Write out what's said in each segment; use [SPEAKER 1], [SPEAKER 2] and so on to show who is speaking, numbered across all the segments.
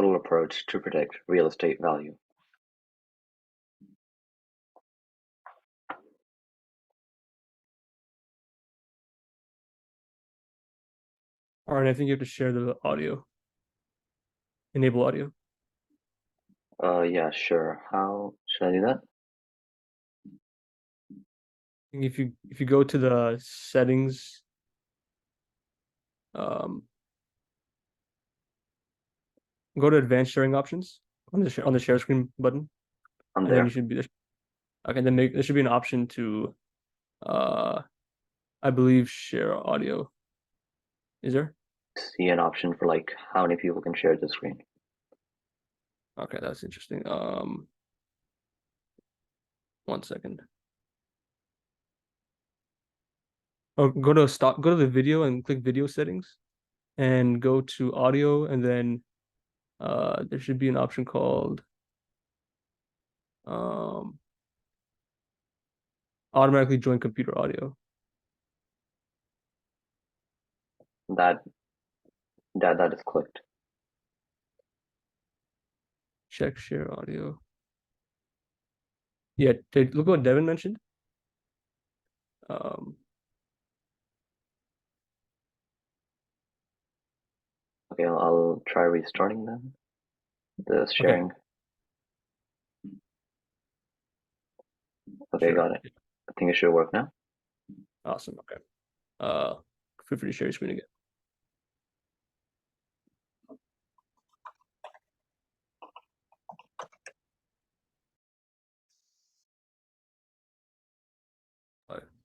[SPEAKER 1] modal approach to predict real estate value.
[SPEAKER 2] All right, I think you have to share the audio. Enable audio.
[SPEAKER 1] Yeah, sure. How should I do that?
[SPEAKER 2] If you go to the settings, um, go to advanced sharing options on the share screen button,
[SPEAKER 1] I'm
[SPEAKER 2] and then you
[SPEAKER 1] there.
[SPEAKER 2] should be okay. Then there should be an option to I believe share audio. Is there?
[SPEAKER 1] See an option for like how many people can share the screen.
[SPEAKER 2] Okay, that's interesting. One second. Oh, go to the video and click video settings and go to audio and then there should be an option called um automatically join computer audio.
[SPEAKER 1] That that is clicked.
[SPEAKER 2] Check share audio. Yeah, look what Devin mentioned. Um,
[SPEAKER 1] Okay, I'll try restarting then. The
[SPEAKER 2] okay,
[SPEAKER 1] sharing. Okay,
[SPEAKER 2] sure.
[SPEAKER 1] got it. I think it should work now.
[SPEAKER 2] Awesome. Okay. Uh, feel free to share your screen again.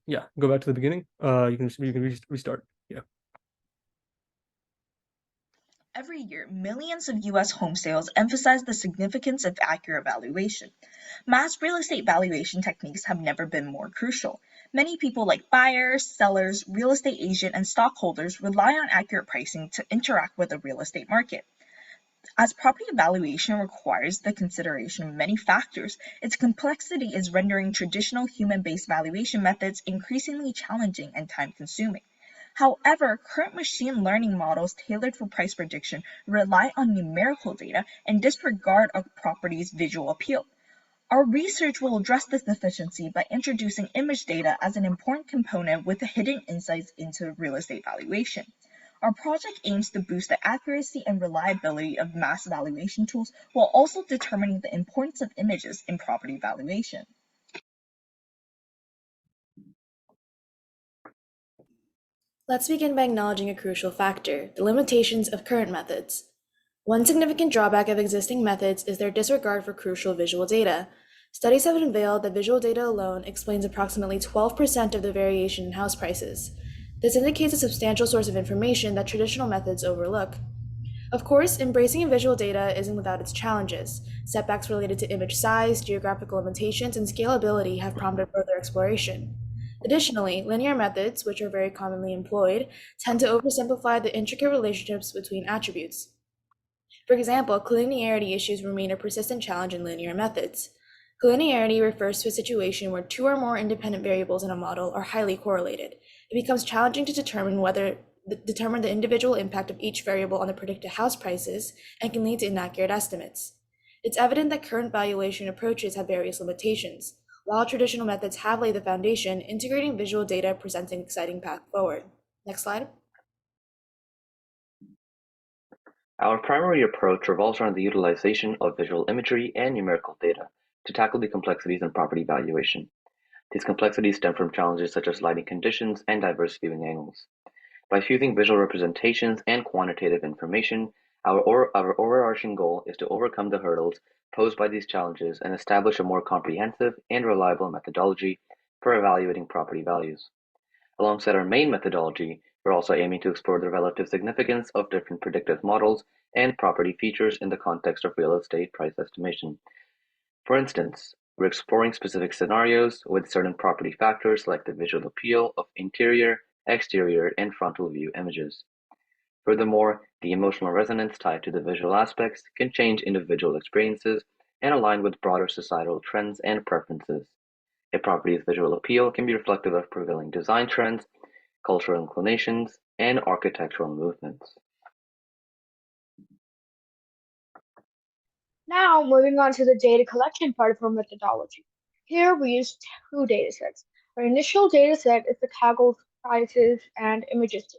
[SPEAKER 2] Yeah, go back to the beginning. You can restart. Yeah.
[SPEAKER 3] Every year, millions of US home sales emphasize the significance of accurate valuation. Mass real estate valuation techniques have never been more crucial. Many people, like buyers, sellers, real estate agents, and stockholders, rely on accurate pricing to interact with the real estate market. As property valuation requires the consideration of many factors, its complexity is rendering traditional human-based valuation methods increasingly challenging and time-consuming. However, current machine learning models tailored for price prediction rely on numerical data and disregard a property's visual appeal. Our research will address this deficiency by introducing image data as an important component with hidden insights into real estate valuation. Our project aims to boost the accuracy and reliability of mass valuation tools while also determining the importance of images in property valuation.
[SPEAKER 4] Let's begin by acknowledging a crucial factor, the limitations of current methods. One significant drawback of existing methods is their disregard for crucial visual data. Studies have unveiled that visual data alone explains approximately 12% of the variation in house prices. This indicates a substantial source of information that traditional methods overlook. Of course, embracing visual data isn't without its challenges. Setbacks related to image size, geographical limitations, and scalability have prompted further exploration. Additionally, linear methods, which are very commonly employed, tend to oversimplify the intricate relationships between attributes. For example, collinearity issues remain a persistent challenge in linear methods. Collinearity refers to a situation where two or more independent variables in a model are highly correlated. It becomes challenging to determine the individual impact of each variable on the predicted house prices and can lead to inaccurate estimates. It's evident that current valuation approaches have various limitations. While traditional methods have laid the foundation, integrating visual data presents an exciting path forward. Next slide.
[SPEAKER 1] Our primary approach revolves around the utilization of visual imagery and numerical data to tackle the complexities in property valuation. These complexities stem from challenges such as lighting conditions and diverse viewing angles. By fusing visual representations and quantitative information, our overarching goal is to overcome the hurdles posed by these challenges and establish a more comprehensive and reliable methodology for evaluating property values. Alongside our main methodology, we're also aiming to explore the relative significance of different predictive models and property features in the context of real estate price estimation. For instance, we're exploring specific scenarios with certain property factors like the visual appeal of interior, exterior, and frontal view images. Furthermore, the emotional resonance tied to the visual aspects can change individual experiences and align with broader societal trends and preferences. A property's visual appeal can be reflective of prevailing design trends, cultural inclinations, and architectural movements.
[SPEAKER 5] Now, moving on to the data collection part of our methodology. Here we use two datasets. Our initial dataset is the Kaggle prices and images.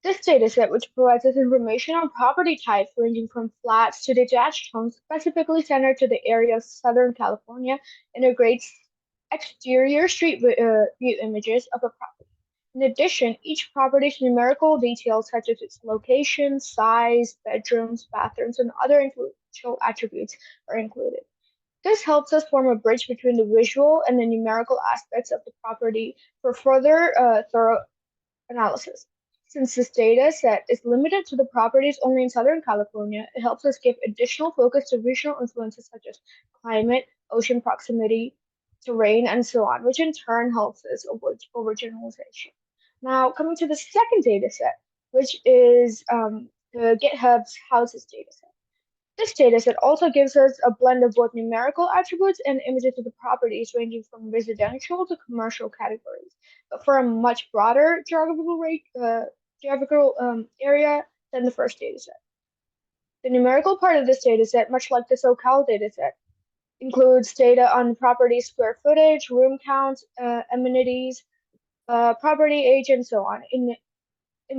[SPEAKER 5] This dataset, which provides us information on property types ranging from flats to detached homes, specifically centered to the area of Southern California, integrates exterior street view images of a property. In addition, each property's numerical details, such as its location, size, bedrooms, bathrooms, and other influential attributes, are included. This helps us form a bridge between the visual and the numerical aspects of the property for further thorough analysis. Since this data set is limited to the properties only in Southern California, it helps us give additional focus to regional influences such as climate, ocean proximity, terrain, and so on, which in turn helps us over generalization. Now, coming to the second data set, which is the GitHub's houses data set. This dataset also gives us a blend of both numerical attributes and images of the properties ranging from residential to commercial categories, but for a much broader geographical area than the first dataset. The numerical part of this dataset, much like the SoCal dataset, includes data on property square footage, room counts, amenities, property age, and so on, in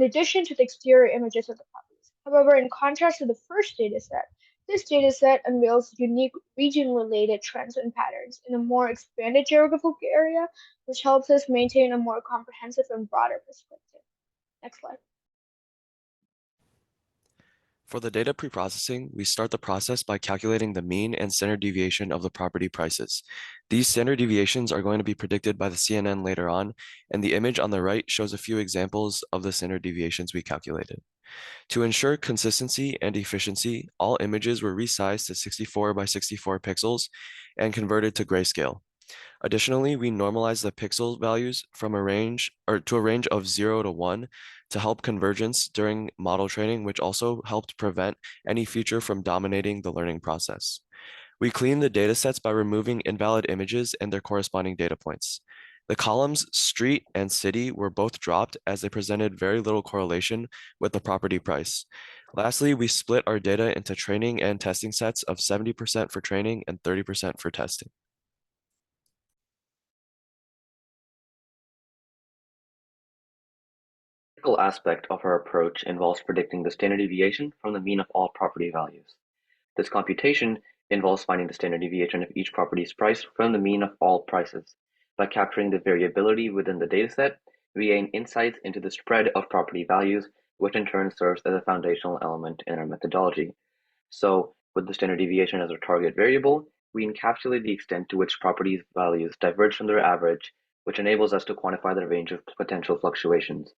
[SPEAKER 5] addition to the exterior images of the properties. However, in contrast to the first dataset, this dataset unveils unique region-related trends and patterns in a more expanded geographical area, which helps us maintain a more comprehensive and broader perspective. Next slide.
[SPEAKER 6] For the data preprocessing, we start the process by calculating the mean and standard deviation of the property prices. These standard deviations are going to be predicted by the CNN later on, and the image on the right shows a few examples of the standard deviations we calculated. To ensure consistency and efficiency, all images were resized to 64 by 64 pixels and converted to grayscale. Additionally, we normalized the pixel values from a range to a range of 0 to 1 to help convergence during model training, which also helped prevent any feature from dominating the learning process. We cleaned the datasets by removing invalid images and their corresponding data points. The columns street and city were both dropped as they presented very little correlation with the property price. Lastly, we split our data into training and testing sets of 70% for training and 30% for testing.
[SPEAKER 1] A critical aspect of our approach involves predicting the standard deviation from the mean of all property values. This computation involves finding the standard deviation of each property's price from the mean of all prices. By capturing the variability within the dataset, we gain insights into the spread of property values, which in turn serves as a foundational element in our methodology. So, with the standard deviation as our target variable, we encapsulate the extent to which property values diverge from their average, which enables us to quantify the range of potential fluctuations.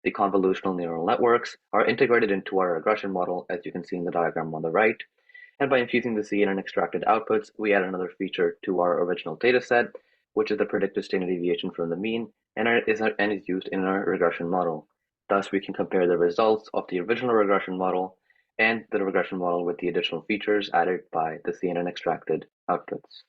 [SPEAKER 1] The convolutional neural networks are integrated into our regression model, as you can see in the diagram on the right. And by infusing the CNN extracted outputs, we add another feature to our original dataset, which is the predicted standard deviation from the mean, and is used in our regression model. Thus, we can compare the results of the original regression model and the regression model with the additional features added by the CNN extracted outputs.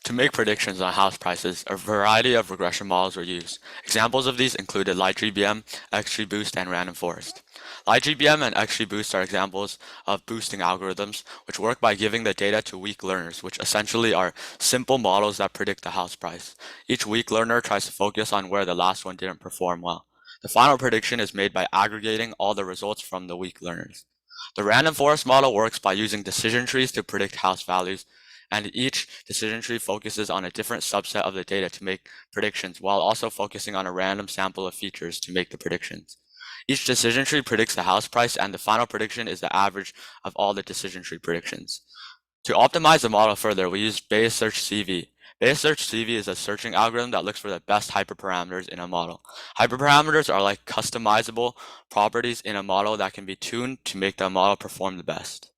[SPEAKER 7] To make predictions on house prices, a variety of regression models were used. Examples of these included LightGBM, XGBoost, and Random Forest. LightGBM and XGBoost are examples of boosting algorithms, which work by giving the data to weak learners, which essentially are simple models that predict the house price. Each weak learner tries to focus on where the last one didn't perform well. The final prediction is made by aggregating all the results from the weak learners. The Random Forest model works by using decision trees to predict house values, and each decision tree focuses on a different subset of the data to make predictions, while also focusing on a random sample of features to make the predictions. Each decision tree predicts the house price, and the final prediction is the average of all the decision tree predictions. To optimize the model further, we use Bayes Search CV. Bayes Search CV is a searching algorithm that looks for the best hyperparameters in a model. Hyperparameters are like customizable properties in a model that can be tuned to make the model perform the best.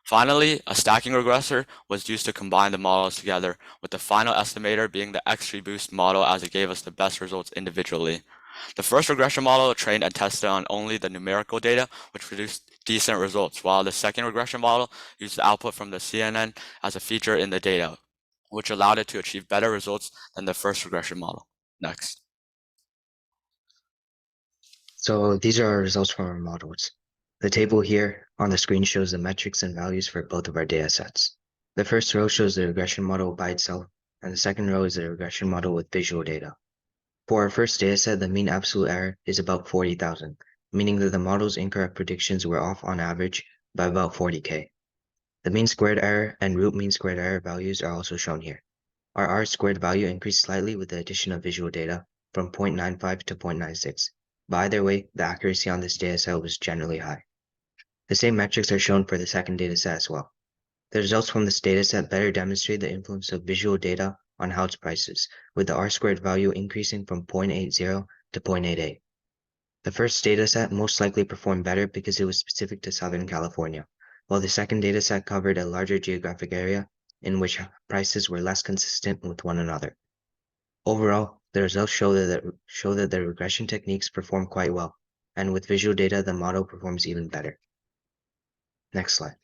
[SPEAKER 7] Finally, a stacking regressor was used to combine the models together, with the final estimator being the XGBoost model, as it gave us the best results individually. The first regression model trained and tested on only the numerical data, which produced decent results, while the second regression model used the output from the CNN as a feature in the data, which allowed it to achieve better results than the first regression model. Next.
[SPEAKER 8] So these are our results from our models. The table here on the screen shows the metrics and values for both of our data sets. The first row shows the regression model by itself, and the second row is the regression model with visual data. For our first dataset, the mean absolute error is about 40,000, meaning that the model's incorrect predictions were off on average by about 40K. The mean squared error and root mean squared error values are also shown here. Our R-squared value increased slightly with the addition of visual data from 0.95 to 0.96, but either way, the accuracy on this dataset was generally high. The same metrics are shown for the second dataset as well. The results from this dataset better demonstrate the influence of visual data on house prices, with the R-squared value increasing from 0.80 to 0.88. The first dataset most likely performed better because it was specific to Southern California, while the second dataset covered a larger geographic area in which prices were less consistent with one another. Overall, the results show that the regression techniques perform quite well, and with visual data, the model performs even better. Next slide.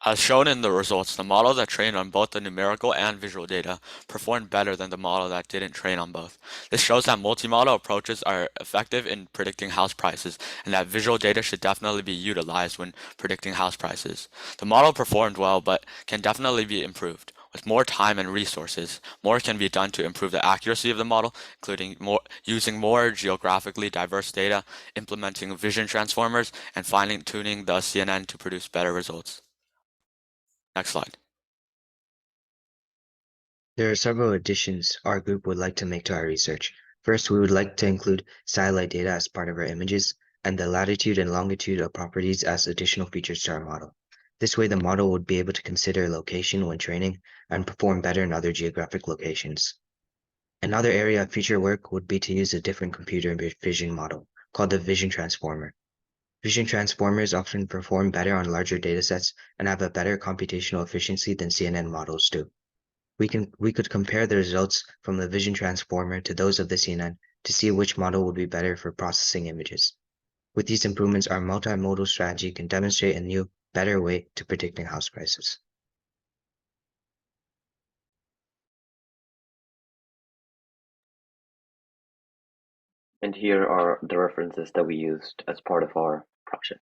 [SPEAKER 7] As shown in the results, the model that trained on both the numerical and visual data performed better than the model that didn't train on both. This shows that multi-model approaches are effective in predicting house prices, and that visual data should definitely be utilized when predicting house prices. The model performed well, but can definitely be improved. With more time and resources, more can be done to improve the accuracy of the model, including using more geographically diverse data, implementing vision transformers, and fine-tuning the CNN to produce better results. Next slide.
[SPEAKER 8] There are several additions our group would like to make to our research. First, we would like to include satellite data as part of our images, and the latitude and longitude of properties as additional features to our model. This way, the model would be able to consider location when training and perform better in other geographic locations. Another area of future work would be to use a different computer vision model, called the vision transformer. Vision transformers often perform better on larger datasets and have a better computational efficiency than CNN models do. We could compare the results from the vision transformer to those of the CNN to see which model would be better for processing images. With these improvements, our multimodal strategy can demonstrate a new, better way to predicting house prices.
[SPEAKER 1] And here are the references that we used as part of our project.